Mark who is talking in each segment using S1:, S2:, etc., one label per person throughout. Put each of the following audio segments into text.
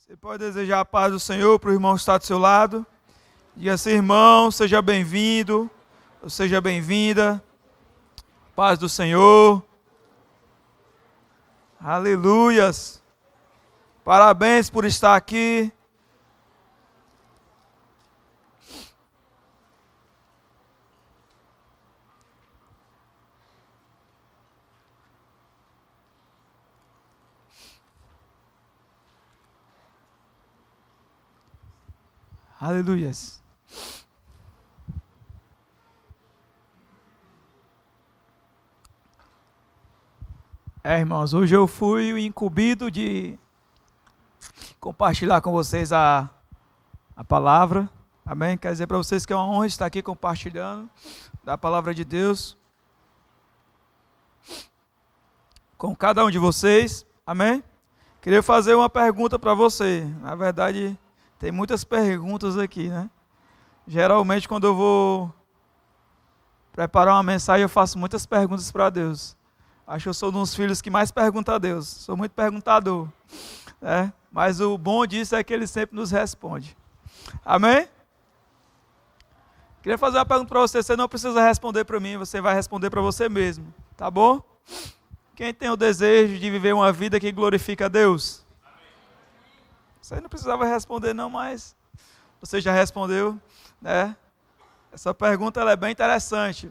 S1: Você pode desejar a paz do Senhor para o irmão que está do seu lado. Diga assim, irmão, seja bem-vindo, ou seja bem-vinda. Paz do Senhor. Aleluias. Parabéns por estar aqui. Aleluias. Irmãos, hoje eu fui incumbido de compartilhar com vocês a palavra. Amém? Quer dizer para vocês que é uma honra estar aqui compartilhando da palavra de Deus com cada um de vocês. Amém? Queria fazer uma pergunta para você. Na verdade, tem muitas perguntas aqui, né? Geralmente, quando eu vou preparar uma mensagem, eu faço muitas perguntas para Deus. Acho que eu sou um dos filhos que mais pergunta a Deus. Sou muito perguntador, né? Mas o bom disso é que Ele sempre nos responde. Amém? Queria fazer uma pergunta para você. Você não precisa responder para mim, você vai responder para você mesmo. Tá bom? Quem tem o desejo de viver uma vida que glorifica a Deus? Você não precisava responder não, mas você já respondeu, né? Essa pergunta ela é bem interessante,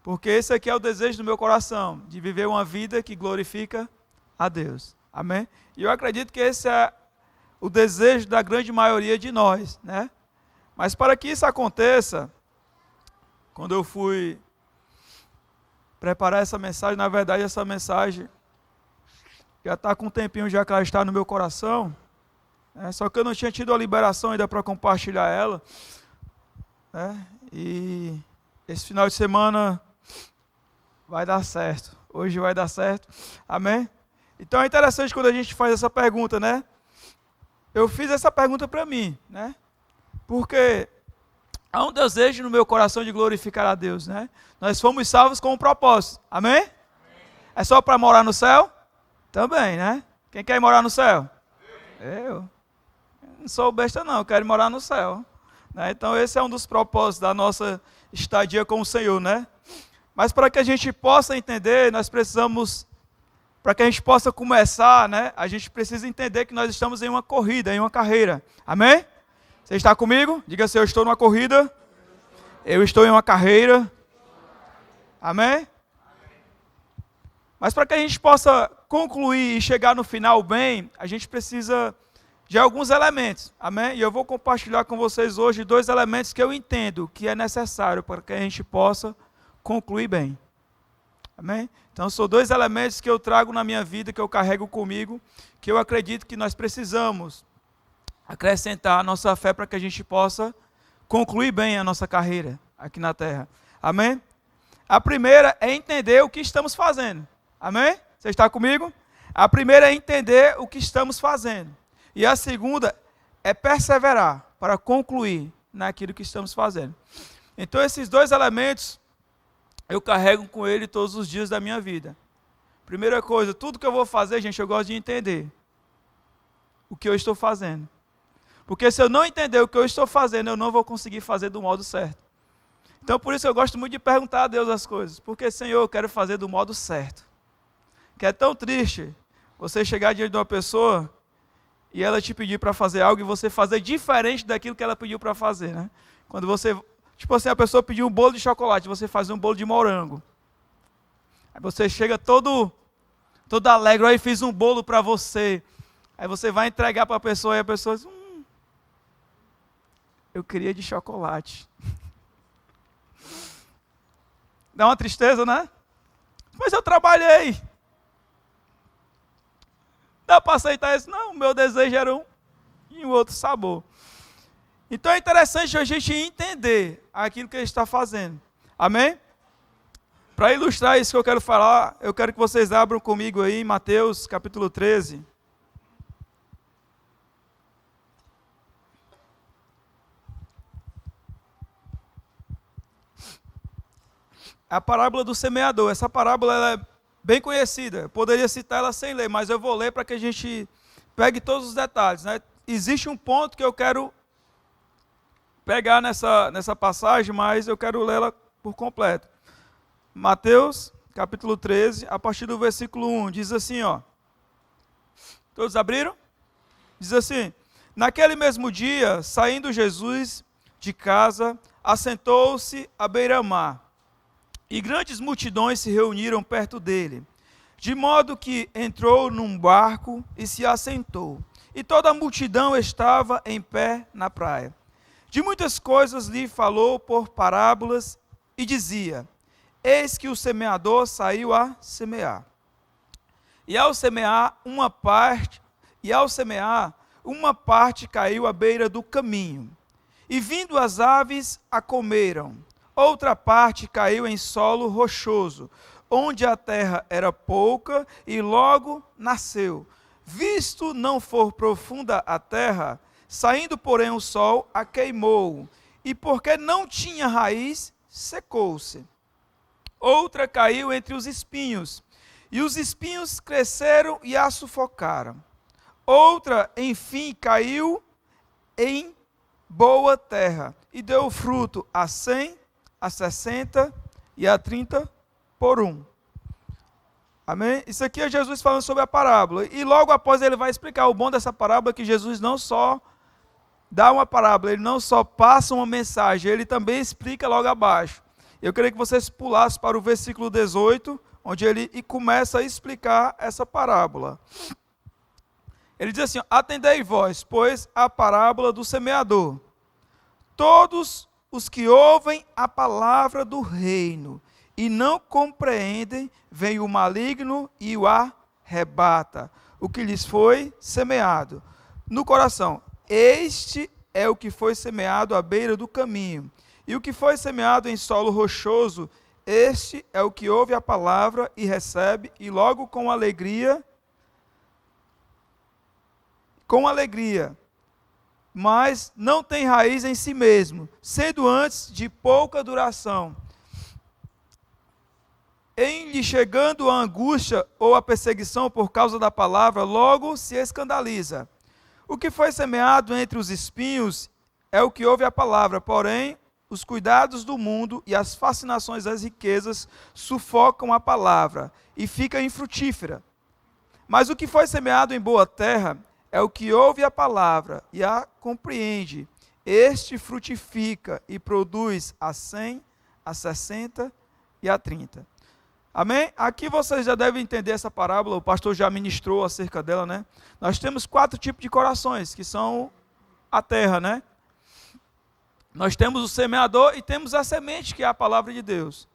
S1: porque esse aqui é o desejo do meu coração, de viver uma vida que glorifica a Deus. Amém? E eu acredito que esse é o desejo da grande maioria de nós, né? Mas para que isso aconteça, quando eu fui preparar essa mensagem, na verdade essa mensagem já está com um tempinho já que ela está no meu coração, só que eu não tinha tido a liberação ainda para compartilhar ela, né? E esse final de semana vai dar certo, hoje vai dar certo, amém? Então é interessante quando a gente faz essa pergunta, né? Eu fiz essa pergunta para mim, né? Porque há um desejo no meu coração de glorificar a Deus, né? Nós fomos salvos com um propósito, amém? Amém. É só para morar no céu? Também, né? Quem quer morar no céu? Eu. Não sou besta não, eu quero morar no céu, né? Então esse é um dos propósitos da nossa estadia com o Senhor, né? Mas para que a gente possa entender, nós precisamos, para que a gente possa começar, né? A gente precisa entender que nós estamos em uma corrida, em uma carreira, amém? Você está comigo? Diga assim, eu estou numa corrida, eu estou em uma carreira, amém? Mas para que a gente possa concluir e chegar no final bem, a gente precisa de alguns elementos, amém? E eu vou compartilhar com vocês hoje 2 elementos que eu entendo que é necessário para que a gente possa concluir bem, amém? Então são 2 elementos que eu trago na minha vida, que eu carrego comigo, que eu acredito que nós precisamos acrescentar a nossa fé para que a gente possa concluir bem a nossa carreira aqui na terra, amém? A primeira é entender o que estamos fazendo, amém? Você está comigo? A primeira é entender o que estamos fazendo. E a segunda é perseverar para concluir naquilo que estamos fazendo. Então esses 2 elementos eu carrego com ele todos os dias da minha vida. Primeira coisa, tudo que eu vou fazer, gente, eu gosto de entender o que eu estou fazendo. Porque se eu não entender o que eu estou fazendo, eu não vou conseguir fazer do modo certo. Então por isso eu gosto muito de perguntar a Deus as coisas. Porque, Senhor, eu quero fazer do modo certo. Que é tão triste você chegar diante de uma pessoa e ela te pedir para fazer algo e você fazer diferente daquilo que ela pediu para fazer, né? Quando você, tipo assim, a pessoa pediu um bolo de chocolate, você faz um bolo de morango. Aí você chega todo alegre, aí fiz um bolo para você. Aí você vai entregar para a pessoa e a pessoa diz, eu queria de chocolate. Dá uma tristeza, né? Mas eu trabalhei. Dá para aceitar isso? Não, o meu desejo era um e um outro sabor. Então é interessante a gente entender aquilo que ele está fazendo. Amém? Para ilustrar isso que eu quero falar, eu quero que vocês abram comigo aí em Mateus capítulo 13. A parábola do semeador. Essa parábola ela é bem conhecida. Eu poderia citar ela sem ler, mas eu vou ler para que a gente pegue todos os detalhes, né? existe um ponto que eu quero pegar nessa passagem, mas eu quero lê-la por completo. Mateus, capítulo 13, a partir do versículo 1, diz assim, ó. Todos abriram? Diz assim: naquele mesmo dia, saindo Jesus de casa, assentou-se à beira-mar, e grandes multidões se reuniram perto dele, de modo que entrou num barco e se assentou, e toda a multidão estava em pé na praia. De muitas coisas lhe falou por parábolas e dizia: eis que o semeador saiu a semear. E ao semear, uma parte caiu à beira do caminho, e vindo as aves a comeram. Outra parte caiu em solo rochoso, onde a terra era pouca, e logo nasceu. Visto não for profunda a terra, saindo porém o sol, a queimou, e porque não tinha raiz, secou-se. Outra caiu entre os espinhos, e os espinhos cresceram e a sufocaram. Outra, enfim, caiu em boa terra, e deu fruto a 100, a 60 e a 30 por um. Amém? Isso aqui é Jesus falando sobre a parábola. E logo após ele vai explicar o bom dessa parábola, que Jesus não só dá uma parábola, ele não só passa uma mensagem, ele também explica logo abaixo. Eu queria que vocês pulassem para o versículo 18, onde ele começa a explicar essa parábola. Ele diz assim: atendei vós, pois, a parábola do semeador. Todos os que ouvem a palavra do reino e não compreendem, vem o maligno e o arrebata o que lhes foi semeado no coração. Este é o que foi semeado à beira do caminho. E o que foi semeado em solo rochoso, este é o que ouve a palavra e recebe, e logo com alegria, mas não tem raiz em si mesmo, sendo antes de pouca duração. Em lhe chegando a angústia ou a perseguição por causa da palavra, logo se escandaliza. O que foi semeado entre os espinhos é o que ouve a palavra, porém, os cuidados do mundo e as fascinações das riquezas sufocam a palavra e fica infrutífera. Mas o que foi semeado em boa terra é o que ouve a palavra e a compreende. Este frutifica e produz a 100, a 60 e a 30. Amém? Aqui vocês já devem entender essa parábola, o pastor já ministrou acerca dela, né? Nós temos 4 tipos de corações, que são a terra, né? Nós temos o semeador e temos a semente, que é a palavra de Deus.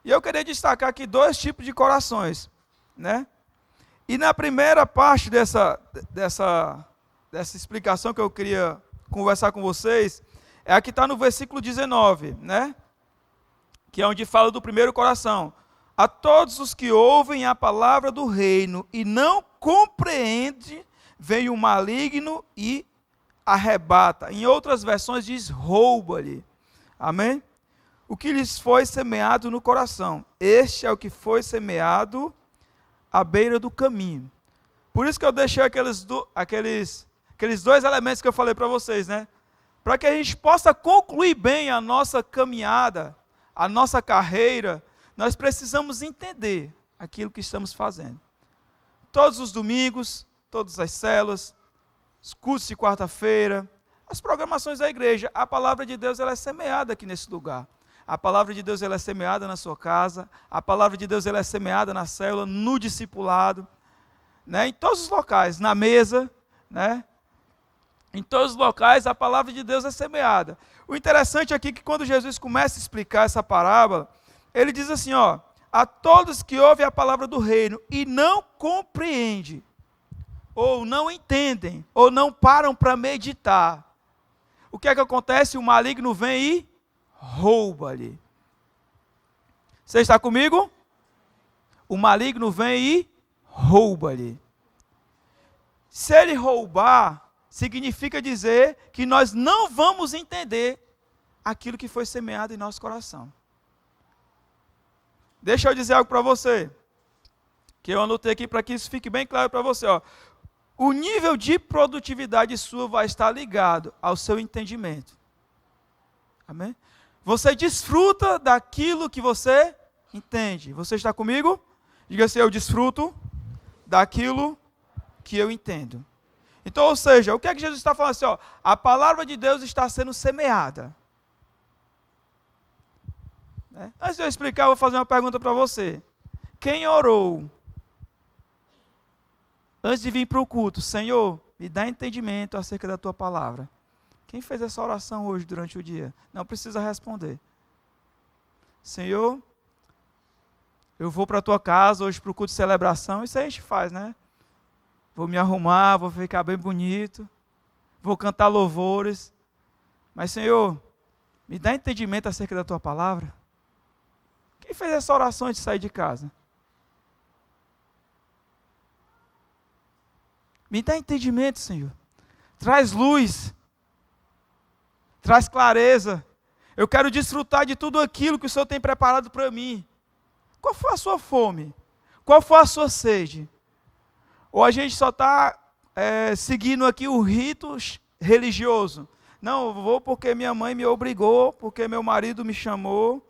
S1: E eu queria destacar aqui 2 tipos de corações, né? E na primeira parte dessa explicação que eu queria conversar com vocês, é a que está no versículo 19, né? Que é onde fala do primeiro coração. A todos os que ouvem a palavra do reino e não compreendem, vem o maligno e arrebata. Em outras versões diz rouba-lhe. Amém? O que lhes foi semeado no coração. Este é o que foi semeado à beira do caminho. Por isso que eu deixei aqueles 2 elementos que eu falei para vocês, né? Para que a gente possa concluir bem a nossa caminhada, a nossa carreira, nós precisamos entender aquilo que estamos fazendo. Todos os domingos, todas as células, os cultos de quarta-feira, as programações da igreja, a palavra de Deus ela é semeada aqui nesse lugar. A palavra de Deus ela é semeada na sua casa, a palavra de Deus ela é semeada na célula, no discipulado, né? Em todos os locais, na mesa, né? Em todos os locais a palavra de Deus é semeada. O interessante aqui é que quando Jesus começa a explicar essa parábola, ele diz assim, ó: a todos que ouvem a palavra do reino e não compreendem, ou não entendem, ou não param para meditar, o que é que acontece? O maligno vem e rouba-lhe. Você está comigo? O maligno vem e rouba-lhe. Se ele roubar, significa dizer que nós não vamos entender aquilo que foi semeado em nosso coração. Deixa eu dizer algo para você, que eu anotei aqui para que isso fique bem claro para você. Ó. o nível de produtividade sua vai estar ligado ao seu entendimento. Amém? Você desfruta daquilo que você entende. Você está comigo? Diga assim, eu desfruto daquilo que eu entendo. Então, ou seja, o que é que Jesus está falando assim? Ó, a palavra de Deus está sendo semeada. Antes de eu explicar, eu vou fazer uma pergunta para você. Quem orou antes de vir para o culto? Senhor, me dá entendimento acerca da tua palavra. Quem fez essa oração hoje durante o dia? Não precisa responder. Senhor, eu vou para a tua casa hoje para o culto de celebração. Isso aí a gente faz, né? Vou me arrumar, vou ficar bem bonito, vou cantar louvores. Mas, Senhor, me dá entendimento acerca da tua palavra. Quem fez essa oração antes de sair de casa? Me dá entendimento, Senhor. Traz luz. Traz clareza. Eu quero desfrutar de tudo aquilo que o Senhor tem preparado para mim. Qual foi a sua fome? Qual foi a sua sede? Ou a gente só está seguindo aqui o rito religioso? Não, eu vou porque minha mãe me obrigou, porque meu marido me chamou,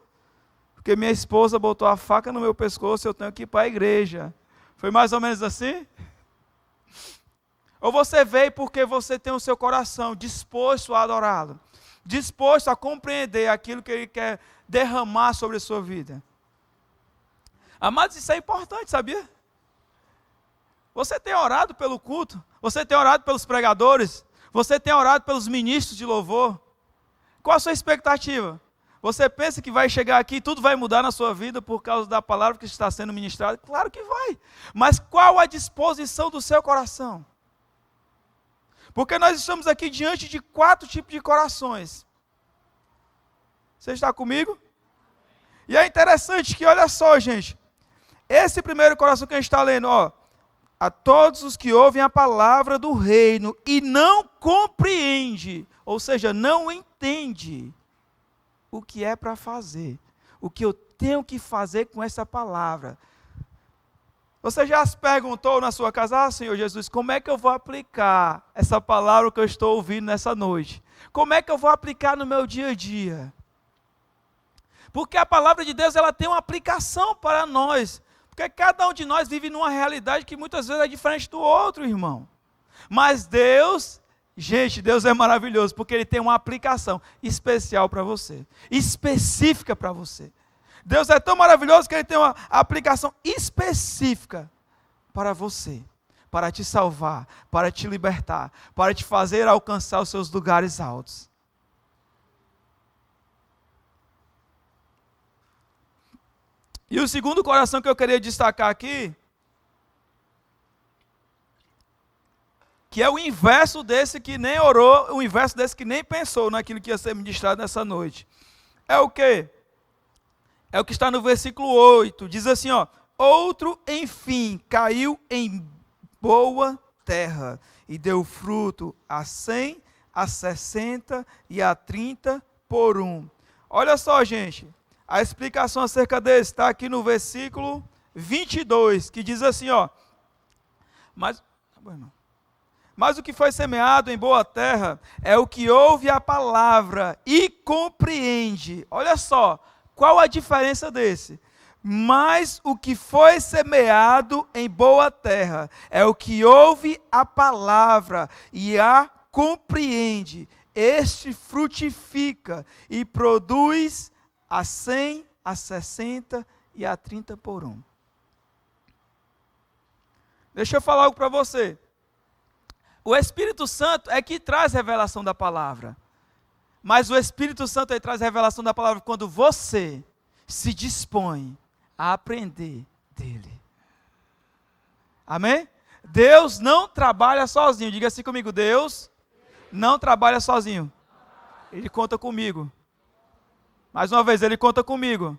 S1: porque minha esposa botou a faca no meu pescoço, eu tenho que ir para a igreja. Foi mais ou menos assim? Ou você veio porque você tem o seu coração disposto a adorá-lo, disposto a compreender aquilo que Ele quer derramar sobre a sua vida. Amados, isso é importante, sabia? Você tem orado pelo culto? Você tem orado pelos pregadores? Você tem orado pelos ministros de louvor? Qual a sua expectativa? Você pensa que vai chegar aqui e tudo vai mudar na sua vida por causa da palavra que está sendo ministrada? Claro que vai. Mas qual a disposição do seu coração? Porque nós estamos aqui diante de 4 tipos de corações. Você está comigo? E é interessante que, olha só, gente. Esse primeiro coração que a gente está lendo, ó. A todos os que ouvem a palavra do reino e não compreende, ou seja, não entende o que é para fazer, o que eu tenho que fazer com essa palavra. Você já se perguntou na sua casa, Senhor Jesus, como é que eu vou aplicar essa palavra que eu estou ouvindo nessa noite? Como é que eu vou aplicar no meu dia a dia? Porque a palavra de Deus, ela tem uma aplicação para nós. Porque cada um de nós vive numa realidade que muitas vezes é diferente do outro, irmão. Mas Deus, gente, Deus é maravilhoso, porque Ele tem uma aplicação especial para você, específica para você. Deus é tão maravilhoso que Ele tem uma aplicação específica para você, para te salvar, para te libertar, para te fazer alcançar os seus lugares altos. E o segundo coração que eu queria destacar aqui, que é o inverso desse que nem orou, o inverso desse que nem pensou naquilo que ia ser ministrado nessa noite. É o quê? É o que está no versículo 8, diz assim, ó, outro, enfim, caiu em boa terra e deu fruto a 100, a 60 e a 30 por 1. Olha só, gente. A explicação acerca desse está aqui no versículo 22, que diz assim, ó. Mas o que foi semeado em boa terra é o que ouve a palavra e compreende. Olha só, qual a diferença desse? Mas o que foi semeado em boa terra é o que ouve a palavra e a compreende. Este frutifica e produz a 100, a 60 e a 30 por 1. Deixa eu falar algo para você. O Espírito Santo é que traz revelação da palavra. Mas o Espírito Santo traz revelação da palavra quando você se dispõe a aprender dele. Amém? Deus não trabalha sozinho. Diga assim comigo, Deus não trabalha sozinho. Ele conta comigo. Mais uma vez, Ele conta comigo.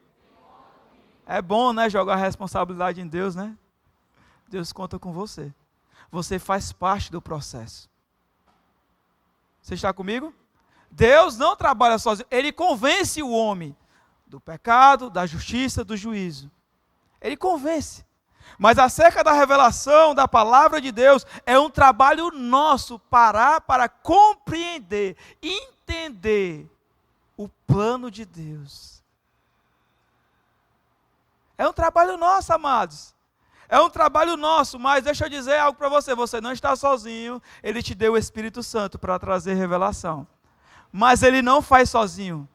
S1: É bom, né, jogar a responsabilidade em Deus, né? Deus conta com você. Você faz parte do processo. Você está comigo? Deus não trabalha sozinho. Ele convence o homem do pecado, da justiça, do juízo. Ele convence. Mas acerca da revelação da palavra de Deus, é um trabalho nosso parar para compreender, entender o plano de Deus. É um trabalho nosso, amados. É um trabalho nosso, mas deixa eu dizer algo para você. Você não está sozinho, Ele te deu o Espírito Santo para trazer revelação. Mas Ele não faz sozinho.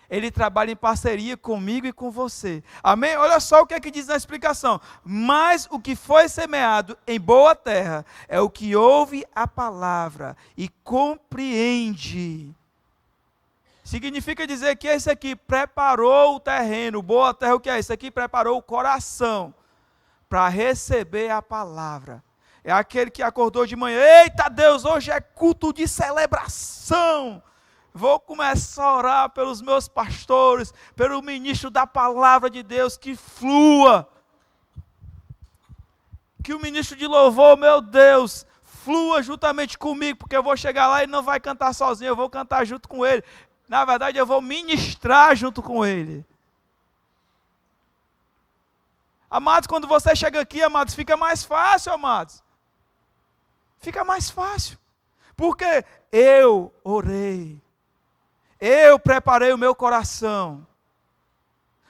S1: Ele trabalha em parceria comigo e com você. Amém? Olha só o que é que diz na explicação. Mas o que foi semeado em boa terra é o que ouve a palavra e compreende. Significa dizer que esse aqui preparou o terreno. Boa terra, o que é? Esse aqui preparou o coração para receber a palavra. É aquele que acordou de manhã. Eita Deus, hoje é culto de celebração. Vou começar a orar pelos meus pastores, pelo ministro da palavra de Deus, que flua. Que o ministro de louvor, meu Deus, flua juntamente comigo, porque eu vou chegar lá e não vai cantar sozinho, eu vou cantar junto com ele. Na verdade, eu vou ministrar junto com ele. Amados, quando você chega aqui, amados, fica mais fácil, amados. Fica mais fácil. Porque eu orei. Eu preparei o meu coração.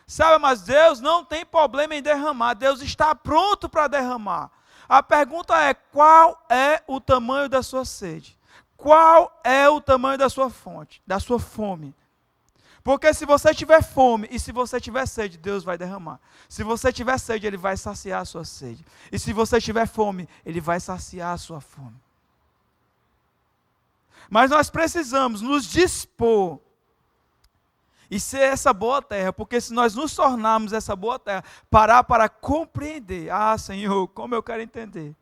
S1: Sabe, mas Deus não tem problema em derramar. Deus está pronto para derramar. A pergunta é, qual é o tamanho da sua sede? Qual é o tamanho da sua fonte, da sua fome? Porque se você tiver fome e se você tiver sede, Deus vai derramar. Se você tiver sede, Ele vai saciar a sua sede. E se você tiver fome, Ele vai saciar a sua fome. Mas nós precisamos nos dispor e ser essa boa terra, porque se nós nos tornarmos essa boa terra, parar para compreender. Ah, Senhor, como eu quero entender.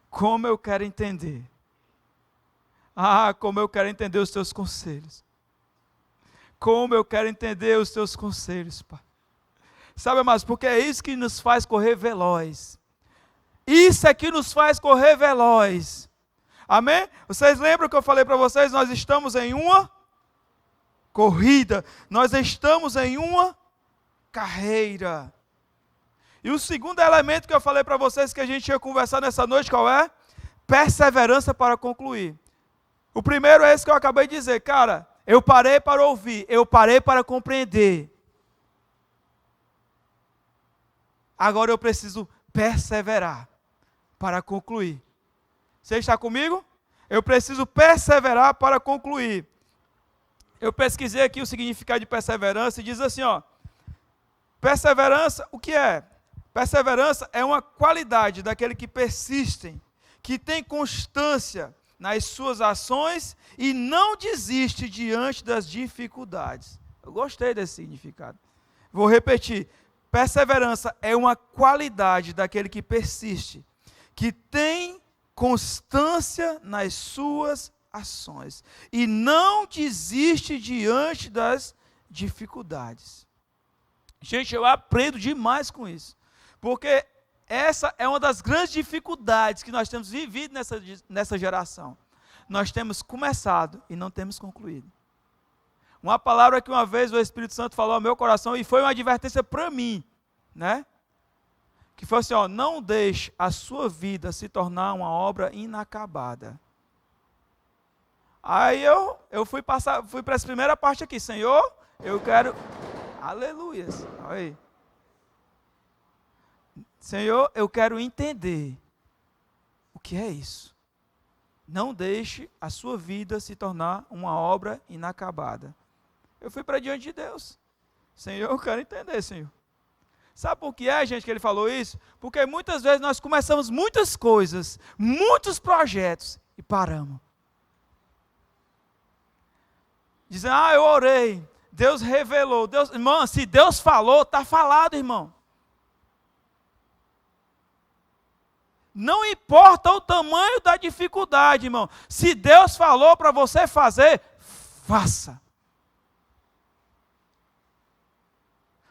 S1: Como eu quero entender. Ah, como eu quero entender os teus conselhos. Como eu quero entender os teus conselhos, Pai. Sabe, mas porque é isso que nos faz correr veloz. Isso é que nos faz correr veloz. Amém? Vocês lembram que eu falei para vocês? Nós estamos em uma corrida. Nós estamos em uma carreira. E o segundo elemento que eu falei para vocês que a gente ia conversar nessa noite, qual é? Perseverança para concluir. O primeiro é esse que eu acabei de dizer. Cara, eu parei para ouvir, eu parei para compreender. Agora eu preciso perseverar para concluir. Você está comigo? Eu preciso perseverar para concluir. Eu pesquisei aqui o significado de perseverança e diz assim, ó. Perseverança, o que é? Perseverança é uma qualidade daquele que persistem, que tem constância nas suas ações e não desiste diante das dificuldades. Eu gostei desse significado. Vou repetir. Perseverança é uma qualidade daquele que persiste, que tem constância nas suas ações e não desiste diante das dificuldades. Gente, eu aprendo demais com isso, porque essa é uma das grandes dificuldades que nós temos vivido nessa geração. Nós temos começado e não temos concluído. Uma palavra que uma vez o Espírito Santo falou ao meu coração e foi uma advertência para mim, né? Que foi assim, ó, não deixe a sua vida se tornar uma obra inacabada. Aí eu fui para essa primeira parte aqui, Senhor, eu quero, aleluias, aí. Senhor, eu quero entender o que é isso. Não deixe a sua vida se tornar uma obra inacabada. Eu fui para diante de Deus. Senhor, eu quero entender, Senhor. Sabe por que é, gente, que ele falou isso? Porque muitas vezes nós começamos muitas coisas, muitos projetos e paramos. Dizem, eu orei, Deus revelou, Deus, irmão, se Deus falou, está falado, irmão. Não importa o tamanho da dificuldade, irmão. Se Deus falou para você fazer, faça.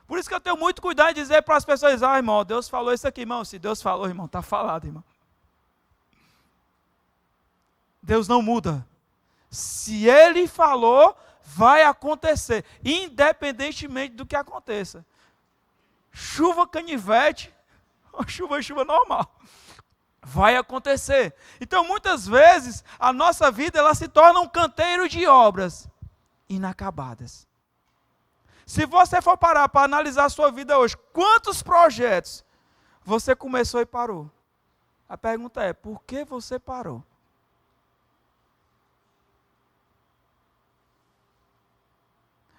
S1: Por isso que eu tenho muito cuidado de dizer para as pessoas, irmão, Deus falou isso aqui, irmão. Se Deus falou, irmão, está falado, irmão. Deus não muda. Se Ele falou, vai acontecer, independentemente do que aconteça. chuva canivete, ou chuva normal. Vai acontecer. Então, muitas vezes, a nossa vida ela se torna um canteiro de obras inacabadas. Se você for parar para analisar a sua vida hoje, quantos projetos você começou e parou? A pergunta é, por que você parou?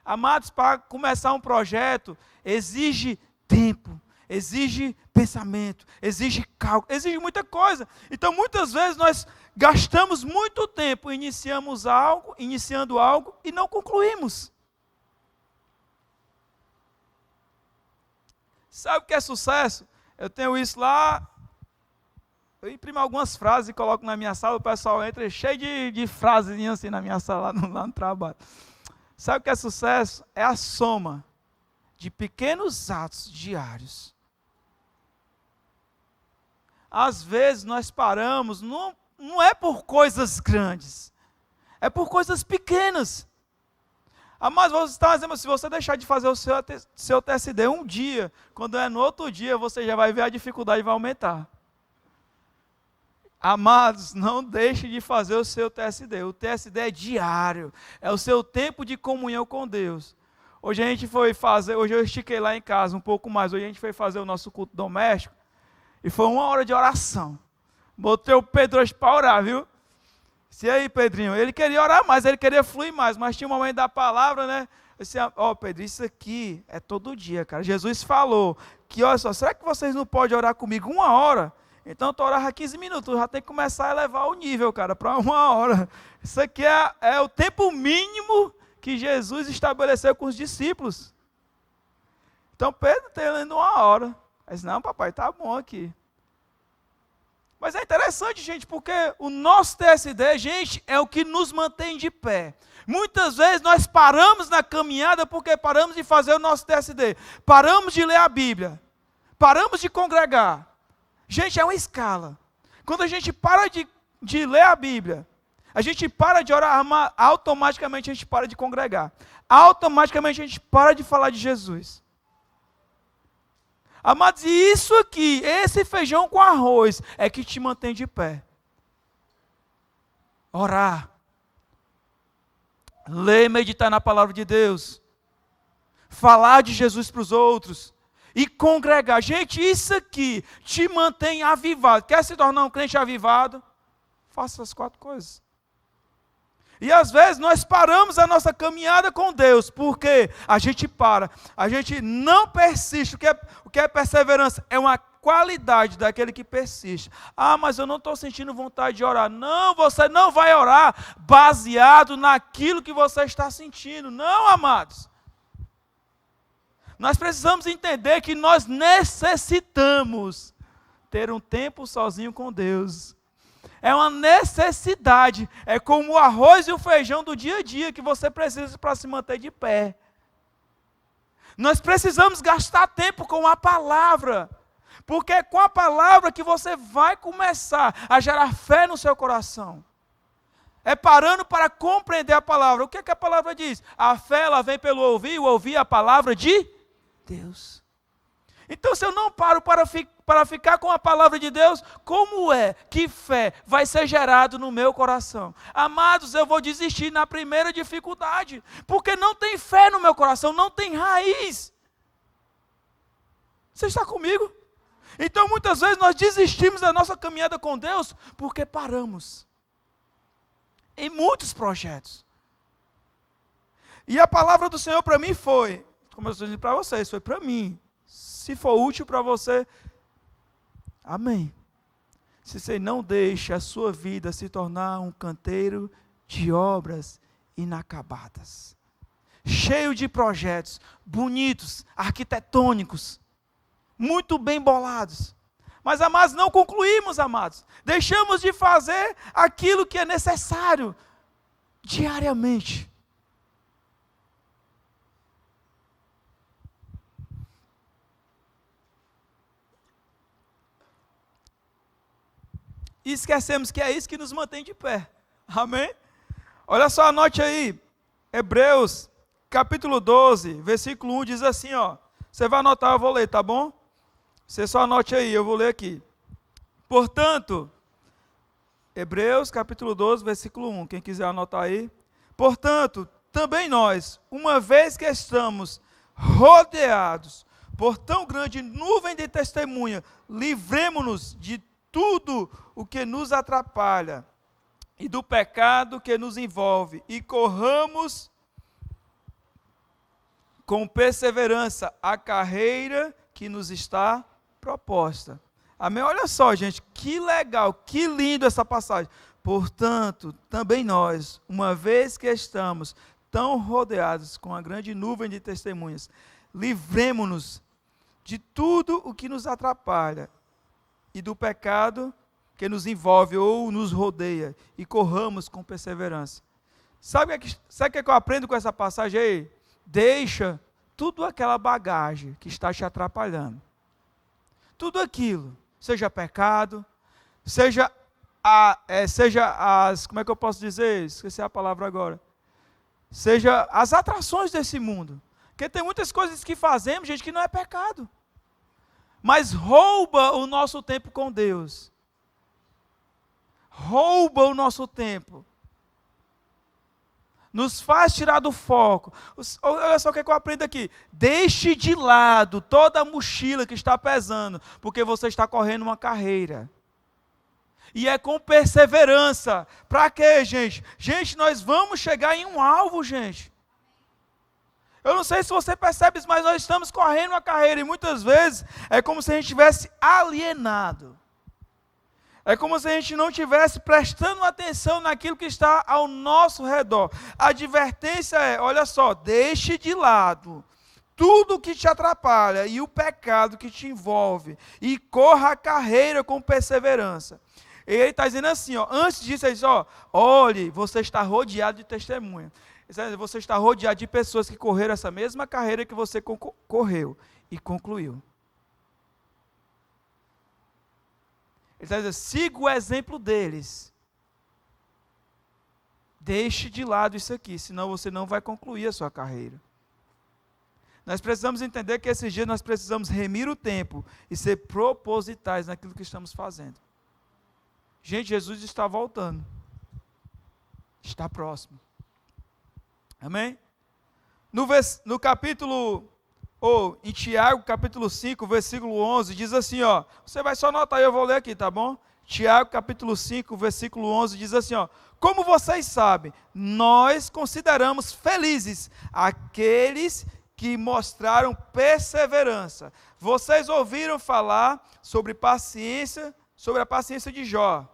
S1: Amados, para começar um projeto, exige tempo, exige pensamento, exige cálculo, exige muita coisa. Então, muitas vezes, nós gastamos muito tempo iniciando algo e não concluímos. Sabe o que é sucesso? Eu tenho isso lá, eu imprimo algumas frases e coloco na minha sala, o pessoal entra cheio de frases assim na minha sala, lá no trabalho. Sabe o que é sucesso? É a soma de pequenos atos diários. Às vezes nós paramos, não é por coisas grandes, é por coisas pequenas. Mas você está dizendo, se você deixar de fazer o seu TSD um dia, quando é no outro dia, você já vai ver a dificuldade vai aumentar. Amados, não deixe de fazer o seu TSD. O TSD é diário, é o seu tempo de comunhão com Deus. Hoje eu estiquei lá em casa um pouco mais, hoje a gente foi fazer o nosso culto doméstico, e foi 1 hora de oração. Botei o Pedro hoje para orar, viu? E aí, Pedrinho, ele queria orar mais, ele queria fluir mais, mas tinha um momento da palavra, né? Eu disse, Pedro, isso aqui é todo dia, cara. Jesus falou que, olha só, será que vocês não podem orar comigo 1 hora? Então, tu orava 15 minutos, já tem que começar a elevar o nível, cara, para 1 hora. Isso aqui é o tempo mínimo que Jesus estabeleceu com os discípulos. Então, Pedro tem lendo 1 hora. Aí disse, não, papai, tá bom aqui. Mas é interessante, gente, porque o nosso TSD, gente, é o que nos mantém de pé. Muitas vezes nós paramos na caminhada porque paramos de fazer o nosso TSD. Paramos de ler a Bíblia. Paramos de congregar. Gente, é uma escala. Quando a gente para de ler a Bíblia, a gente para de orar, automaticamente a gente para de congregar. Automaticamente a gente para de falar de Jesus. Amados, e isso aqui, esse feijão com arroz, é que te mantém de pé. Orar. Ler e meditar na palavra de Deus. Falar de Jesus para os outros. E congregar. Gente, isso aqui te mantém avivado. Quer se tornar um crente avivado? Faça essas 4 coisas. E às vezes nós paramos a nossa caminhada com Deus, porque a gente para, a gente não persiste. O que é perseverança? É uma qualidade daquele que persiste. Mas eu não estou sentindo vontade de orar. Não, você não vai orar baseado naquilo que você está sentindo. Não, amados. Nós precisamos entender que nós necessitamos ter um tempo sozinho com Deus. É uma necessidade, é como o arroz e o feijão do dia a dia que você precisa para se manter de pé. Nós precisamos gastar tempo com a palavra, porque é com a palavra que você vai começar a gerar fé no seu coração. É parando para compreender a palavra. O que é que a palavra diz? A fé ela vem pelo ouvir, e o ouvir a palavra de Deus. Então, se eu não paro para ficar com a palavra de Deus, como é que fé vai ser gerado no meu coração? Amados, eu vou desistir na primeira dificuldade, porque não tem fé no meu coração, não tem raiz. Você está comigo? Então, muitas vezes nós desistimos da nossa caminhada com Deus, porque paramos em muitos projetos. E a palavra do Senhor para mim foi, como eu estou dizendo para vocês, foi para mim. Se for útil para você, amém. Se você não deixa a sua vida se tornar um canteiro de obras inacabadas, cheio de projetos bonitos, arquitetônicos, muito bem bolados. Mas, amados, não concluímos, amados. Deixamos de fazer aquilo que é necessário diariamente. E esquecemos que é isso que nos mantém de pé. Amém? Olha só, anote aí. Hebreus, capítulo 12, versículo 1, diz assim, Você vai anotar, eu vou ler, tá bom? Você só anote aí, eu vou ler aqui. Portanto, Hebreus capítulo 12, versículo 1, quem quiser anotar aí. Portanto, também nós, uma vez que estamos rodeados por tão grande nuvem de testemunha, livremo-nos de tudo o que nos atrapalha e do pecado que nos envolve, e corramos com perseverança a carreira que nos está proposta. Amém? Olha só, gente, que legal, que lindo essa passagem. Portanto, também nós, uma vez que estamos tão rodeados com a grande nuvem de testemunhas, livremo-nos de tudo o que nos atrapalha e do pecado que nos envolve ou nos rodeia, e corramos com perseverança. Sabe o que eu aprendo com essa passagem aí? Deixa tudo aquela bagagem que está te atrapalhando. Tudo aquilo, seja pecado, seja as, como é que eu posso dizer? Esqueci a palavra agora. Seja as atrações desse mundo. Porque tem muitas coisas que fazemos, gente, que não é pecado. Mas rouba o nosso tempo com Deus. Rouba o nosso tempo. Nos faz tirar do foco. Olha só o que eu aprendo aqui. Deixe de lado toda a mochila que está pesando, porque você está correndo uma carreira. E é com perseverança. Para quê, gente? Gente, nós vamos chegar em um alvo, gente. Eu não sei se você percebe isso, mas nós estamos correndo uma carreira e muitas vezes é como se a gente estivesse alienado. É como se a gente não estivesse prestando atenção naquilo que está ao nosso redor. A advertência é, olha só, deixe de lado tudo que te atrapalha e o pecado que te envolve e corra a carreira com perseverança. Ele está dizendo assim, ó, antes disso, ele diz, ó, olhe, você está rodeado de testemunha. Você está rodeado de pessoas que correram essa mesma carreira que você correu e concluiu. Ele está dizendo, siga o exemplo deles. Deixe de lado isso aqui, senão você não vai concluir a sua carreira. Nós precisamos entender que esses dias nós precisamos remir o tempo e ser propositais naquilo que estamos fazendo. Gente, Jesus está voltando. Está próximo. Amém? No capítulo, em Tiago, capítulo 5, versículo 11, diz assim, ó, você vai só anotar aí, eu vou ler aqui, tá bom? Tiago, capítulo 5, versículo 11, diz assim, ó, como vocês sabem, nós consideramos felizes aqueles que mostraram perseverança. Vocês ouviram falar sobre a paciência de Jó,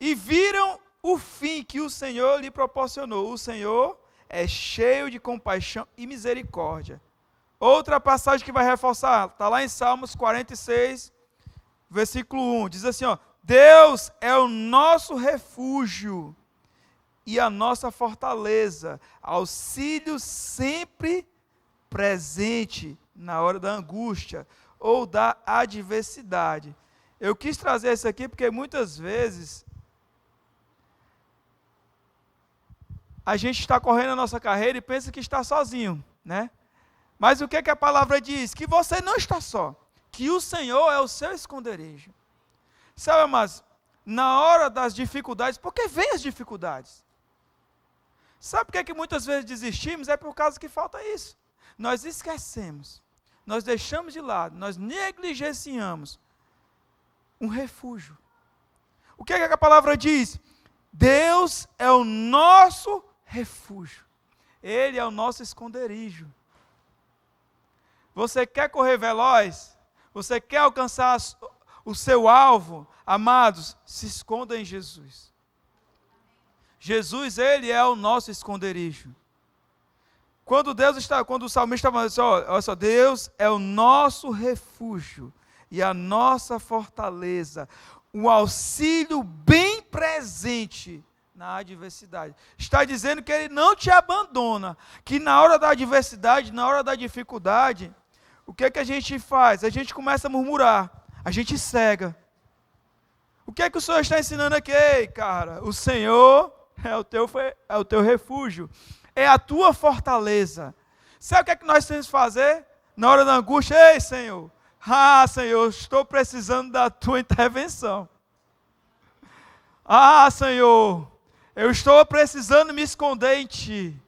S1: e viram o fim que o Senhor lhe proporcionou. O Senhor é cheio de compaixão e misericórdia. Outra passagem que vai reforçar, está lá em Salmos 46, versículo 1, diz assim, ó, Deus é o nosso refúgio e a nossa fortaleza, auxílio sempre presente na hora da angústia ou da adversidade. Eu quis trazer isso aqui porque muitas vezes a gente está correndo a nossa carreira e pensa que está sozinho, né? Mas o que a palavra diz? Que você não está só, que o Senhor é o seu esconderijo. Sabe, mas na hora das dificuldades, porque vem as dificuldades. Sabe por que muitas vezes desistimos? É por causa que falta isso. Nós esquecemos, nós deixamos de lado, nós negligenciamos um refúgio. O que a palavra diz? Deus é o nosso refúgio. Ele é o nosso esconderijo. Você quer correr veloz? Você quer alcançar o seu alvo? Amados, se esconda em Jesus. Jesus, Ele é o nosso esconderijo. Quando o salmista fala assim, olha só, Deus é o nosso refúgio e a nossa fortaleza, um auxílio bem presente na adversidade. Está dizendo que Ele não te abandona, que na hora da adversidade, na hora da dificuldade, o que a gente faz? A gente começa a murmurar, a gente cega. O que o Senhor está ensinando aqui? Ei, cara, o Senhor é o teu refúgio, é a tua fortaleza. Sabe o que nós temos que fazer? Na hora da angústia, ei, Senhor. Ah, Senhor, estou precisando da tua intervenção. Ah, Senhor, eu estou precisando me esconder em ti.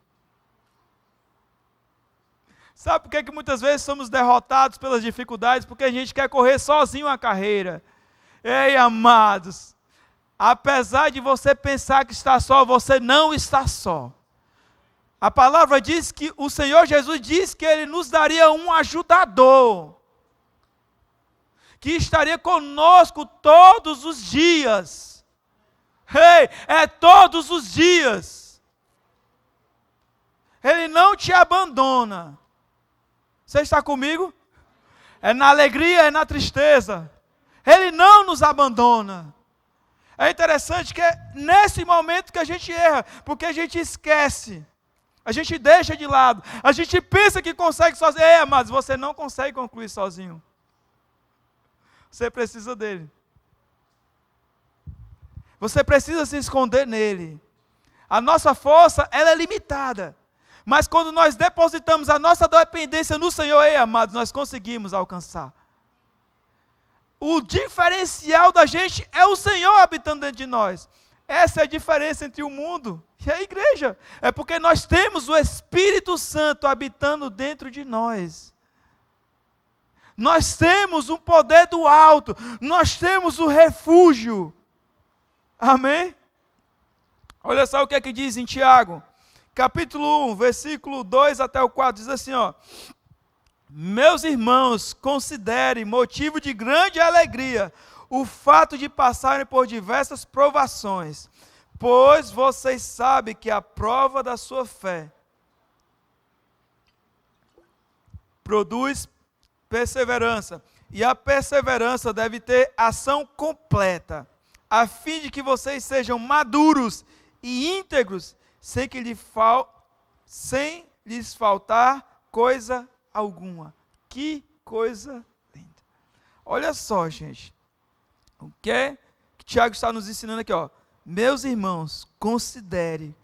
S1: Sabe por que muitas vezes somos derrotados pelas dificuldades? Porque a gente quer correr sozinho a carreira. Ei, amados, apesar de você pensar que está só, você não está só. A palavra diz que o Senhor Jesus disse que Ele nos daria um ajudador, que estaria conosco todos os dias. Ei, é todos os dias. Ele não te abandona. Você está comigo? É na alegria, é na tristeza. Ele não nos abandona. É interessante que é nesse momento que a gente erra, porque a gente esquece. A gente deixa de lado. A gente pensa que consegue sozinho. Mas você não consegue concluir sozinho. Você precisa dele. Você precisa se esconder nele. A nossa força, ela é limitada. Mas quando nós depositamos a nossa dependência no Senhor, amados, nós conseguimos alcançar. O diferencial da gente é o Senhor habitando dentro de nós. Essa é a diferença entre o mundo e a igreja. É porque nós temos o Espírito Santo habitando dentro de nós. Nós temos o poder do alto. Nós temos o refúgio. Amém? Olha só o que é que diz em Tiago. Capítulo 1, versículo 2 até o 4, diz assim, ó. Meus irmãos, considerem motivo de grande alegria o fato de passarem por diversas provações, pois vocês sabem que a prova da sua fé produz perseverança, e a perseverança deve ter ação completa, a fim de que vocês sejam maduros e íntegros, sem lhes faltar coisa alguma. Que coisa linda. Olha só, gente. O que é que Tiago está nos ensinando aqui, ó? Meus irmãos, considere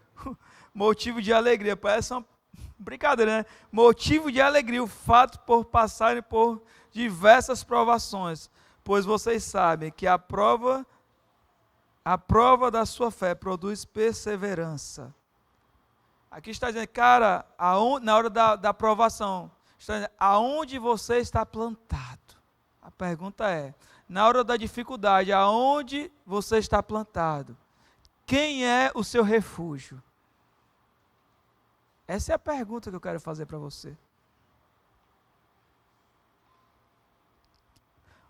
S1: motivo de alegria. Parece uma brincadeira, né? Motivo de alegria o fato por passarem por diversas provações, pois vocês sabem que a prova da sua fé produz perseverança. Aqui está dizendo, cara, na hora da provação, está dizendo, aonde você está plantado? A pergunta é, na hora da dificuldade, aonde você está plantado? Quem é o seu refúgio? Essa é a pergunta que eu quero fazer para você.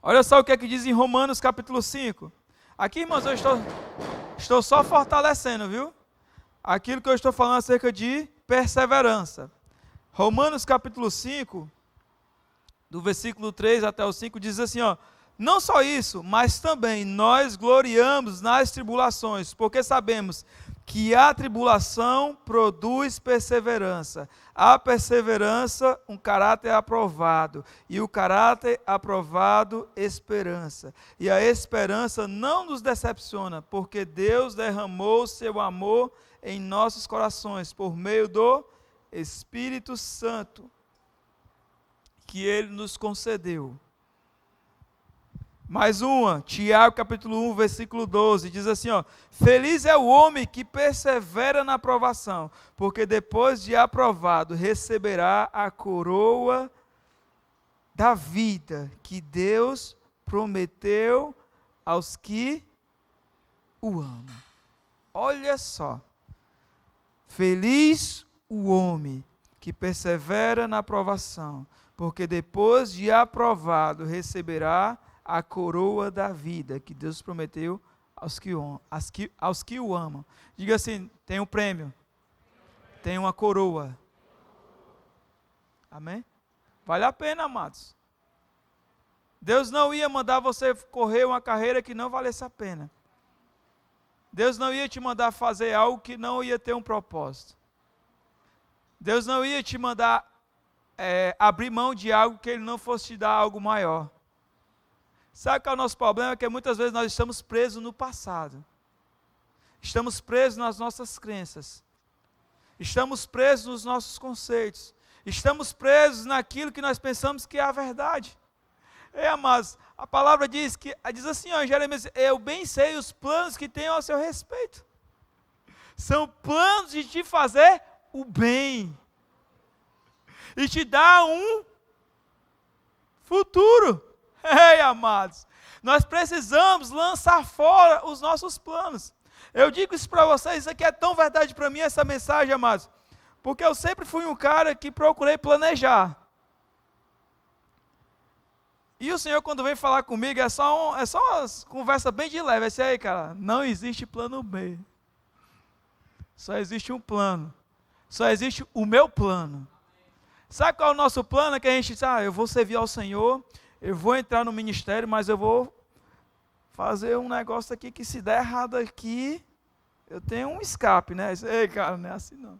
S1: Olha só o que é que diz em Romanos capítulo 5. Aqui, irmãos, eu estou só fortalecendo, viu? Aquilo que eu estou falando acerca de perseverança. Romanos capítulo 5, do versículo 3 até o 5, diz assim, ó. Não só isso, mas também nós gloriamos nas tribulações, porque sabemos que a tribulação produz perseverança. A perseverança, um caráter aprovado. E o caráter aprovado, esperança. E a esperança não nos decepciona, porque Deus derramou seu amor em nossos corações, por meio do Espírito Santo, que Ele nos concedeu. Mais uma, Tiago capítulo 1, versículo 12, diz assim, ó, feliz é o homem que persevera na aprovação, porque depois de aprovado receberá a coroa da vida que Deus prometeu aos que o amam. Olha só, feliz o homem que persevera na aprovação, porque depois de aprovado receberá a coroa da vida que Deus prometeu aos que o amam. Diga assim, tem um prêmio, tem uma coroa. Amém? Vale a pena, amados. Deus não ia mandar você correr uma carreira que não valesse a pena. Deus não ia te mandar fazer algo que não ia ter um propósito. Deus não ia te mandar abrir mão de algo que Ele não fosse te dar algo maior. Sabe qual é o nosso problema? É que muitas vezes nós estamos presos no passado. Estamos presos nas nossas crenças. Estamos presos nos nossos conceitos. Estamos presos naquilo que nós pensamos que é a verdade. Amados, a palavra diz assim, ó, em Jeremias, eu bem sei os planos que tenho ao seu respeito. São planos de te fazer o bem. E te dar um futuro. Amados, nós precisamos lançar fora os nossos planos. Eu digo isso para vocês, isso aqui é tão verdade para mim, essa mensagem, amados, porque eu sempre fui um cara que procurei planejar. E o Senhor, quando vem falar comigo, é só uma conversa bem de leve. É assim, aí, cara, não existe plano B. Só existe um plano. Só existe o meu plano. Sabe qual é o nosso plano? É que a gente diz, eu vou servir ao Senhor, eu vou entrar no ministério, mas eu vou fazer um negócio aqui que se der errado aqui, eu tenho um escape, né? Ei, cara, não é assim não.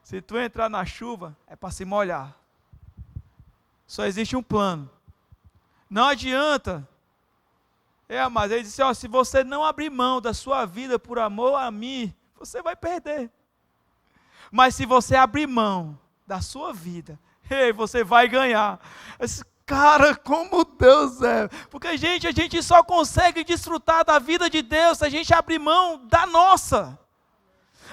S1: Se tu entrar na chuva, é para se molhar. Só existe um plano. Não adianta. Mas ele disse, se você não abrir mão da sua vida por amor a mim, você vai perder. Mas se você abrir mão da sua vida, você vai ganhar. Cara, como Deus é. Porque, a gente só consegue desfrutar da vida de Deus se a gente abrir mão da nossa.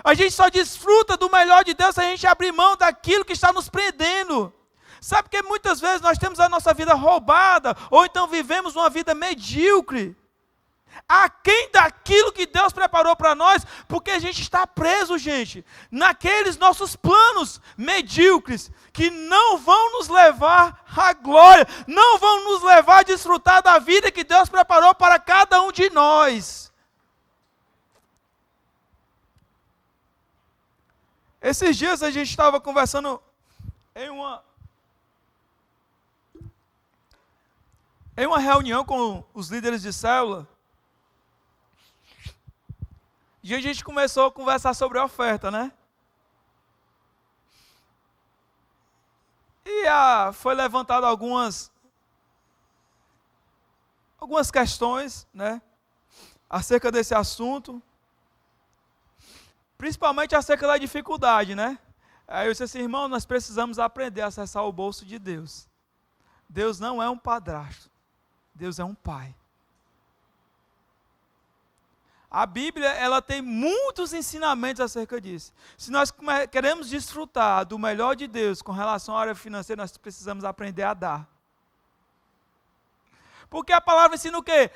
S1: A gente só desfruta do melhor de Deus se a gente abrir mão daquilo que está nos prendendo. Sabe que muitas vezes nós temos a nossa vida roubada, ou então vivemos uma vida medíocre, aquém daquilo que Deus preparou para nós, porque a gente está preso, gente, naqueles nossos planos medíocres, que não vão nos levar à glória, não vão nos levar a desfrutar da vida que Deus preparou para cada um de nós. Esses dias a gente estava conversando em uma reunião com os líderes de célula, e a gente começou a conversar sobre a oferta, né? E foi levantado algumas questões, né? Acerca desse assunto, principalmente acerca da dificuldade, né? Aí eu disse assim, irmão, nós precisamos aprender a acessar o bolso de Deus. Deus não é um padrasto. Deus é um pai. A Bíblia, ela tem muitos ensinamentos acerca disso. Se nós queremos desfrutar do melhor de Deus com relação à área financeira, nós precisamos aprender a dar. Porque a palavra ensina o quê?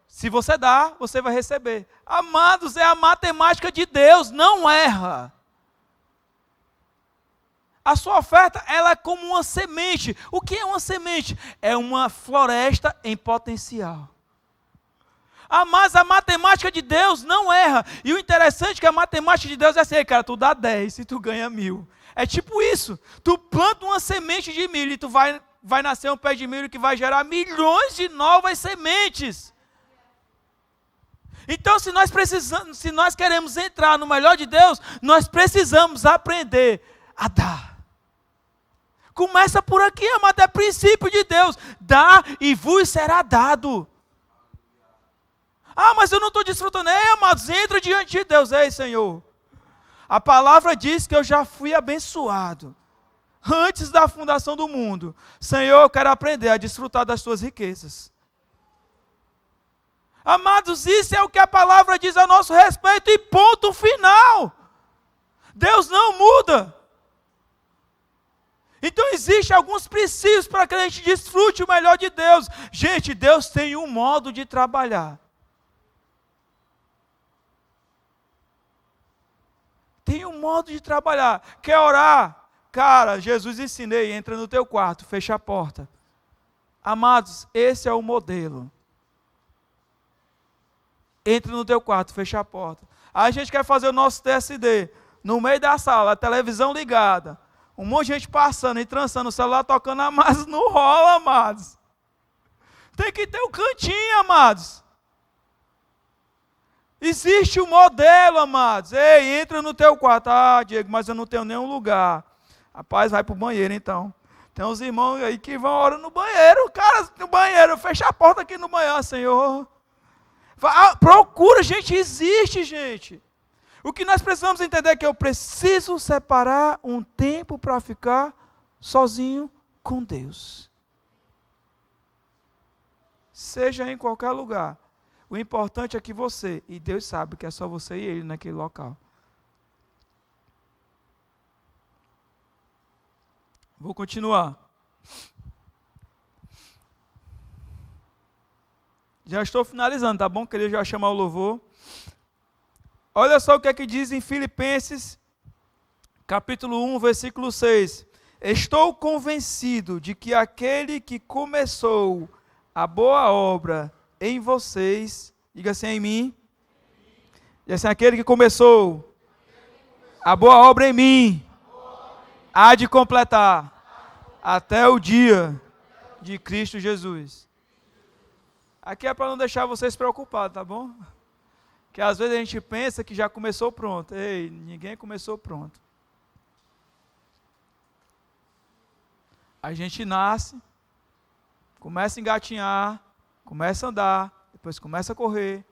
S1: Se você dá, você vai receber. Amados, é a matemática de Deus, não erra. A sua oferta, ela é como uma semente. O que é uma semente? É uma floresta em potencial. Mas a matemática de Deus não erra. E o interessante é que a matemática de Deus é assim, cara, tu dá 10 e tu ganha 1000. É tipo isso. Tu planta uma semente de milho e tu vai nascer um pé de milho que vai gerar milhões de novas sementes. Então, se nós queremos entrar no melhor de Deus, nós precisamos aprender a dar. Começa por aqui, amado, é princípio de Deus. Dá e vos será dado. Mas eu não estou desfrutando. Amados, entra diante de Deus. Ei, Senhor, a palavra diz que eu já fui abençoado antes da fundação do mundo. Senhor, eu quero aprender a desfrutar das tuas riquezas. Amados, isso é o que a palavra diz a nosso respeito e ponto final. Deus não muda. Então existem alguns princípios para que a gente desfrute o melhor de Deus. Gente, Deus tem um modo de trabalhar. Tem um modo de trabalhar. Quer orar? Cara, Jesus ensinei, entra no teu quarto, fecha a porta. Amados, esse é o modelo. Entra no teu quarto, fecha a porta. Aí a gente quer fazer o nosso TSD, no meio da sala, a televisão ligada. Um monte de gente passando e trançando o celular, tocando, amados, não rola, amados. Tem que ter um cantinho, amados. Existe um modelo, amados. Ei, entra no teu quarto. Diego, mas eu não tenho nenhum lugar. Rapaz, vai para o banheiro então. Tem uns irmãos aí que vão orar no banheiro. Cara, no banheiro, fecha a porta aqui no banheiro, Senhor. Procura, gente, existe, gente. O que nós precisamos entender é que eu preciso separar um tempo para ficar sozinho com Deus. Seja em qualquer lugar. O importante é que você, e Deus sabe que é só você e Ele naquele local. Vou continuar. Já estou finalizando, tá bom? Queria já chamar o louvor. Olha só o que é que diz em Filipenses, capítulo 1, versículo 6. Estou convencido de que aquele que começou a boa obra em vocês, diga assim em mim, diga assim, aquele que começou a boa obra em mim, há de completar até o dia de Cristo Jesus. Aqui é para não deixar vocês preocupados, tá bom? Que às vezes a gente pensa que já começou pronto. Ei, ninguém começou pronto. A gente nasce, começa a engatinhar, começa a andar, depois começa a correr.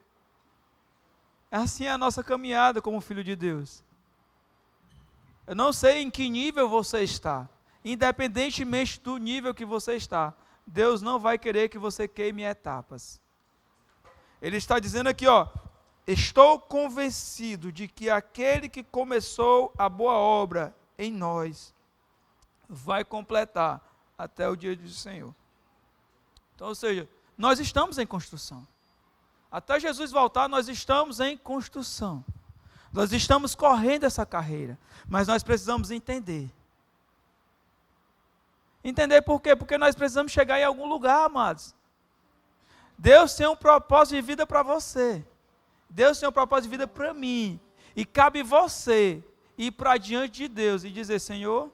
S1: Assim é a nossa caminhada como filho de Deus. Eu não sei em que nível você está. Independentemente do nível que você está, Deus não vai querer que você queime etapas. Ele está dizendo aqui, ó, estou convencido de que aquele que começou a boa obra em nós vai completar até o dia do Senhor. Então, ou seja, nós estamos em construção. Até Jesus voltar, nós estamos em construção. Nós estamos correndo essa carreira, mas nós precisamos entender. Entender por quê? Porque nós precisamos chegar em algum lugar, amados. Deus tem um propósito de vida para você. Deus tem um propósito de vida para mim. E cabe você ir para diante de Deus e dizer, Senhor,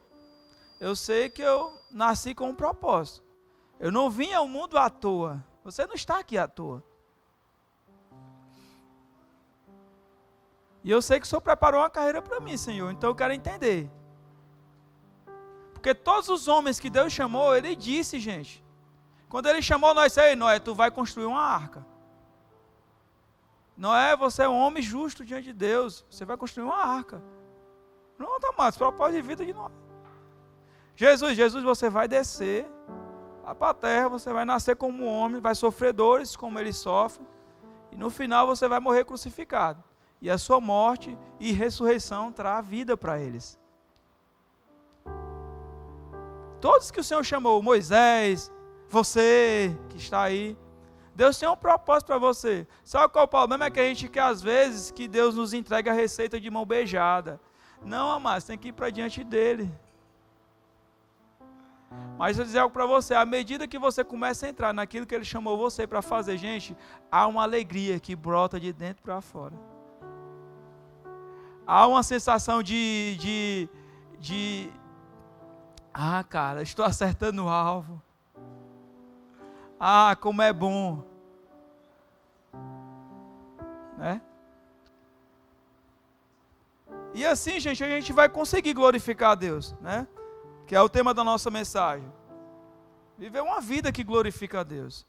S1: eu sei que eu nasci com um propósito. Eu não vim ao mundo à toa. Você não está aqui à toa. E eu sei que o Senhor preparou uma carreira para mim, Senhor. Então eu quero entender. Porque todos os homens que Deus chamou, Ele disse, gente. Quando Ele chamou nós, ei, Noé, tu vai construir uma arca. Noé, você é um homem justo diante de Deus. Você vai construir uma arca. Pronto, amados, propósito de vida de Noé. Jesus, você vai descer lá para a terra, você vai nascer como um homem, vai sofrer dores como Ele sofre. E no final você vai morrer crucificado. E a sua morte e ressurreição trará vida para eles. Todos que o Senhor chamou, Moisés, você que está aí, Deus tem um propósito para você. Sabe qual é o problema? É que a gente quer às vezes que Deus nos entregue a receita de mão beijada. Não, amados, tem que ir para diante dEle. Mas eu vou dizer algo para você, à medida que você começa a entrar naquilo que Ele chamou você para fazer, gente, há uma alegria que brota de dentro para fora. Há uma sensação cara, estou acertando o alvo. Ah, como é bom. Né? E assim, gente, a gente vai conseguir glorificar a Deus, né? Que é o tema da nossa mensagem. Viver uma vida que glorifica a Deus.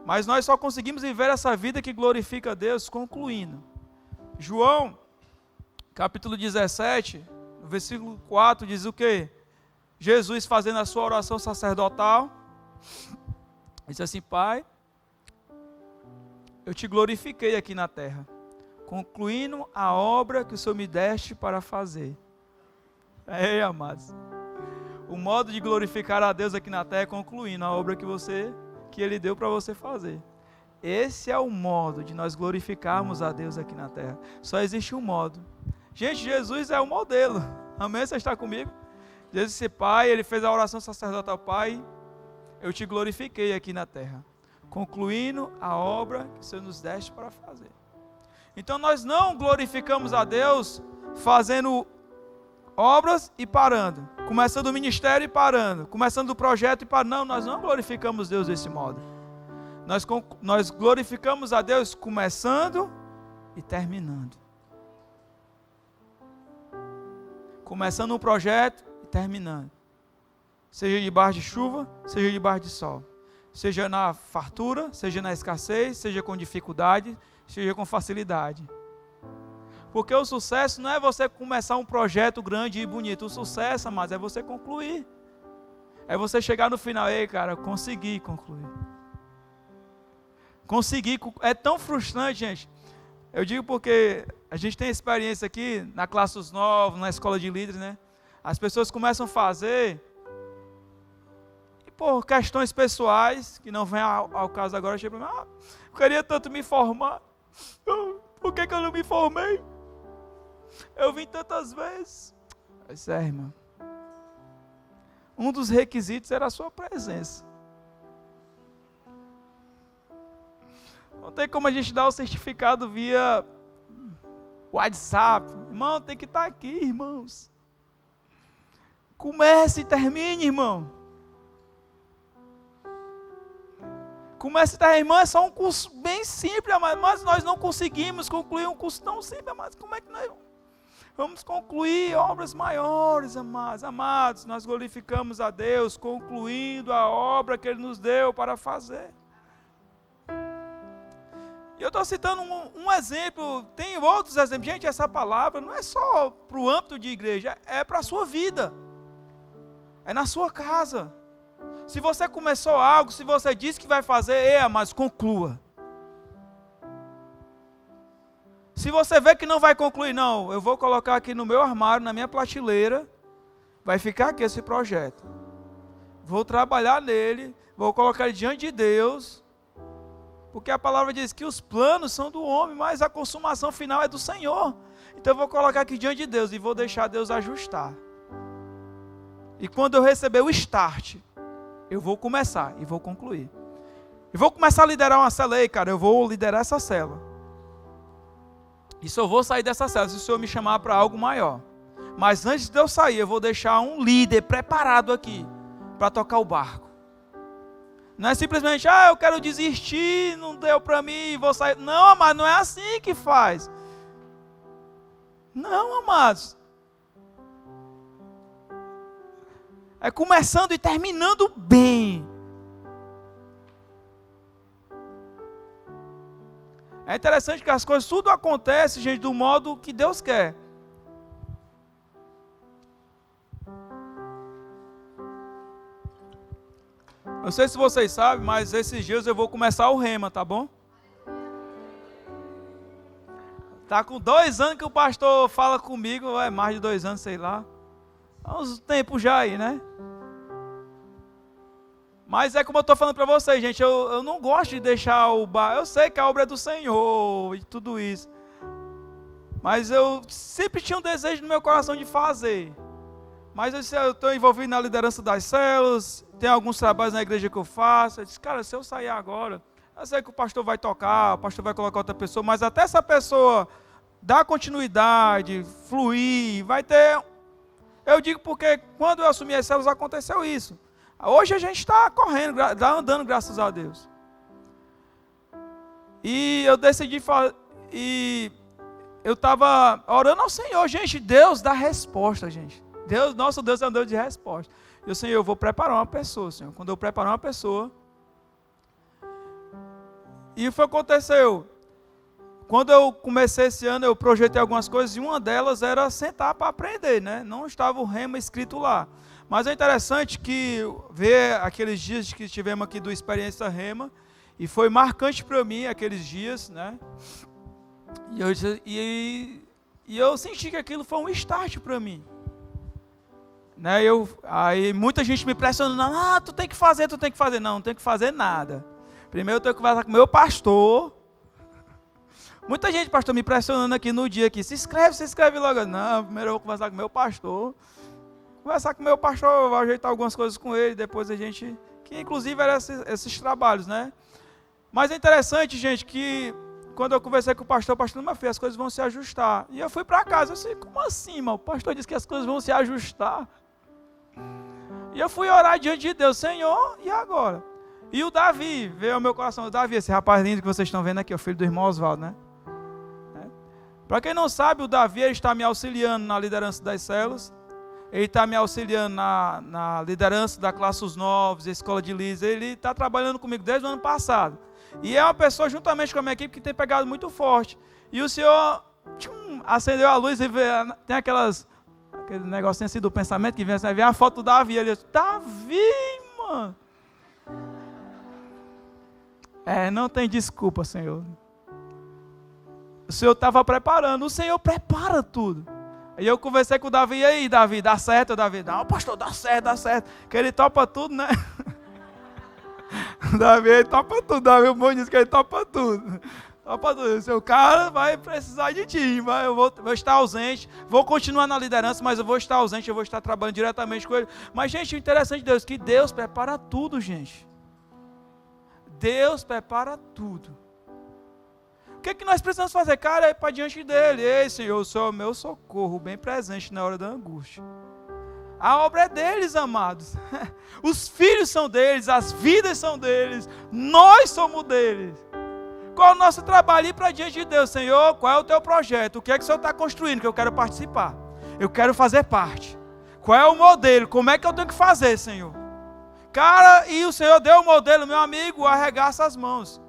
S1: Mas nós só conseguimos viver essa vida que glorifica a Deus concluindo. João, capítulo 17, no versículo 4, diz o quê? Jesus fazendo a sua oração sacerdotal, disse assim, Pai, eu te glorifiquei aqui na terra, concluindo a obra que o Senhor me deste para fazer. Ei, amados, o modo de glorificar a Deus aqui na terra é concluindo a obra que Ele deu para você fazer. Esse é o modo de nós glorificarmos a Deus aqui na terra. Só existe um modo. Gente, Jesus é o modelo. Amém? Você está comigo? Jesus disse, Pai, Ele fez a oração sacerdotal, Pai, eu te glorifiquei aqui na terra, concluindo a obra que o Senhor nos deste para fazer. Então nós não glorificamos a Deus fazendo obras e parando, começando o ministério e parando, começando o projeto e parando. Não, nós não glorificamos Deus desse modo. Nós glorificamos a Deus começando e terminando. Começando um projeto e terminando. Seja debaixo de chuva, seja debaixo de sol. Seja na fartura, seja na escassez, seja com dificuldade, seja com facilidade. Porque o sucesso não é você começar um projeto grande e bonito. O sucesso, amados, é você concluir. É você chegar no final, ei, cara, consegui concluir. Consegui. É tão frustrante, gente. Eu digo porque a gente tem experiência aqui na classe dos novos, na escola de líderes, né? As pessoas começam a fazer e por questões pessoais, que não vem ao caso agora, chega para mim, eu queria tanto me formar. Por que eu não me formei? Eu vim tantas vezes. Mas irmão. Um dos requisitos era a sua presença. Não tem como a gente dar o certificado via WhatsApp. Irmão, tem que estar aqui, irmãos. Comece e termine, irmão. Comece e termine, irmão, é só um curso bem simples, mas nós não conseguimos concluir um curso tão simples, mas como é que nós vamos concluir obras maiores, amados? Amados, nós glorificamos a Deus concluindo a obra que Ele nos deu para fazer. E eu estou citando um exemplo, tem outros exemplos. Gente, essa palavra não é só para o âmbito de igreja, é para a sua vida. É na sua casa. Se você começou algo, se você disse que vai fazer, mas conclua. Se você vê que não vai concluir, não, eu vou colocar aqui no meu armário, na minha prateleira, vai ficar aqui esse projeto. Vou trabalhar nele, vou colocar ele diante de Deus, porque a palavra diz que os planos são do homem, mas a consumação final é do Senhor. Então eu vou colocar aqui diante de Deus e vou deixar Deus ajustar. E quando eu receber o start, eu vou começar e vou concluir. E vou começar a liderar uma célula aí, cara, eu vou liderar essa célula. E só vou sair dessa célula se o Senhor me chamar para algo maior. Mas antes de eu sair, eu vou deixar um líder preparado aqui para tocar o barco. Não é simplesmente, eu quero desistir, não deu para mim, vou sair. Não, mas não é assim que faz. Não, amados. É começando e terminando bem. É interessante que as coisas, tudo acontece, gente, do modo que Deus quer. Não sei se vocês sabem, mas esses dias eu vou começar o rema, tá bom? Tá com 2 anos que o pastor fala comigo, mais de 2 anos, sei lá. Há uns tempos já aí, né? Mas é como eu estou falando para vocês, gente, eu não gosto de deixar o bar. Eu sei que a obra é do Senhor e tudo isso. Mas eu sempre tinha um desejo no meu coração de fazer. Mas eu estou envolvido na liderança das células, tem alguns trabalhos na igreja que eu faço. Eu disse, cara, se eu sair agora, eu sei que o pastor vai tocar, o pastor vai colocar outra pessoa, mas até essa pessoa dar continuidade, fluir, vai ter... Eu digo porque quando eu assumi as células aconteceu isso. Hoje a gente está correndo, andando, graças a Deus. E eu decidi fazer... E eu estava orando ao Senhor. Gente, Deus dá resposta, gente. Nosso Deus é um Deus de resposta. E o Senhor, eu vou preparar uma pessoa, Senhor. Quando eu preparar uma pessoa... E foi o que aconteceu. Quando eu comecei esse ano, eu projetei algumas coisas. E uma delas era sentar para aprender, né? Não estava o rema escrito lá. Mas é interessante que ver aqueles dias que tivemos aqui do Experiência Rema, e foi marcante para mim aqueles dias, né? E eu senti que aquilo foi um start para mim. Né? Aí muita gente me pressionando, tu tem que fazer. Não, não tenho que fazer nada. Primeiro eu tenho que conversar com o meu pastor. Muita gente, pastor, me pressionando aqui no dia aqui, se inscreve logo. Não, primeiro eu vou conversar com o meu pastor. Conversar com o meu pastor, vou ajeitar algumas coisas com ele, depois a gente... Que inclusive eram esses trabalhos, né? Mas é interessante, gente, que quando eu conversei com o pastor, meu filho, as coisas vão se ajustar. E eu fui para casa, eu disse, como assim, irmão? O pastor disse que as coisas vão se ajustar. E eu fui orar diante de Deus, Senhor, e agora? E o Davi, veio ao meu coração, o Davi, esse rapaz lindo que vocês estão vendo aqui, o filho do irmão Oswaldo, né? Para quem não sabe, o Davi ele está me auxiliando na liderança das células. Ele está me auxiliando na liderança da classe Os Novos, escola de líderes. Ele está trabalhando comigo desde o ano passado. E é uma pessoa, juntamente com a minha equipe, que tem pegado muito forte. E o Senhor, acendeu a luz e tem aquele negocinho assim do pensamento que vem, você vai ver a foto do Davi. Ele disse, Davi, mano. Não tem desculpa, Senhor. O Senhor estava preparando, o Senhor prepara tudo. Aí eu conversei com o Davi, e aí, Davi, dá certo, Davi? Não, pastor, dá certo. Que ele topa tudo, né? Davi, ele topa tudo, Davi, o bom diz que ele topa tudo. O seu cara vai precisar de ti, eu vou estar ausente, vou continuar na liderança, mas eu vou estar ausente, eu vou estar trabalhando diretamente com ele. Mas, gente, o interessante de Deus é que Deus prepara tudo, gente. Deus prepara tudo. O que nós precisamos fazer? Cara, é ir para diante dele. Ei, Senhor, o Senhor é o meu socorro, bem presente na hora da angústia. A obra é deles, amados. Os filhos são deles, as vidas são deles, nós somos deles. Qual é o nosso trabalho? Ir para diante de Deus. Senhor, qual é o teu projeto? O que é que o Senhor está construindo que eu quero participar? Eu quero fazer parte. Qual é o modelo? Como é que eu tenho que fazer, Senhor? Cara, e o Senhor deu o modelo, meu amigo, arregaça as mãos.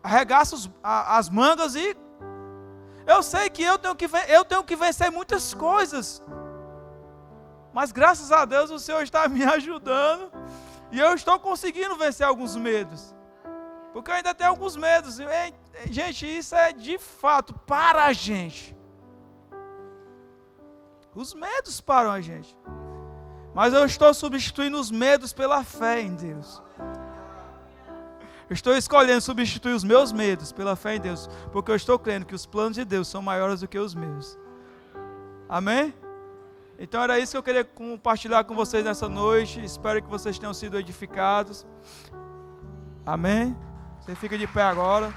S1: Arregaça as mangas e... Eu sei que eu tenho que vencer muitas coisas. Mas graças a Deus o Senhor está me ajudando. E eu estou conseguindo vencer alguns medos. Porque eu ainda tenho alguns medos. Gente, isso é de fato para a gente. Os medos param a gente. Mas eu estou substituindo os medos pela fé em Deus. Eu estou escolhendo substituir os meus medos pela fé em Deus. Porque eu estou crendo que os planos de Deus são maiores do que os meus. Amém? Então era isso que eu queria compartilhar com vocês nessa noite. Espero que vocês tenham sido edificados. Amém? Você fica de pé agora.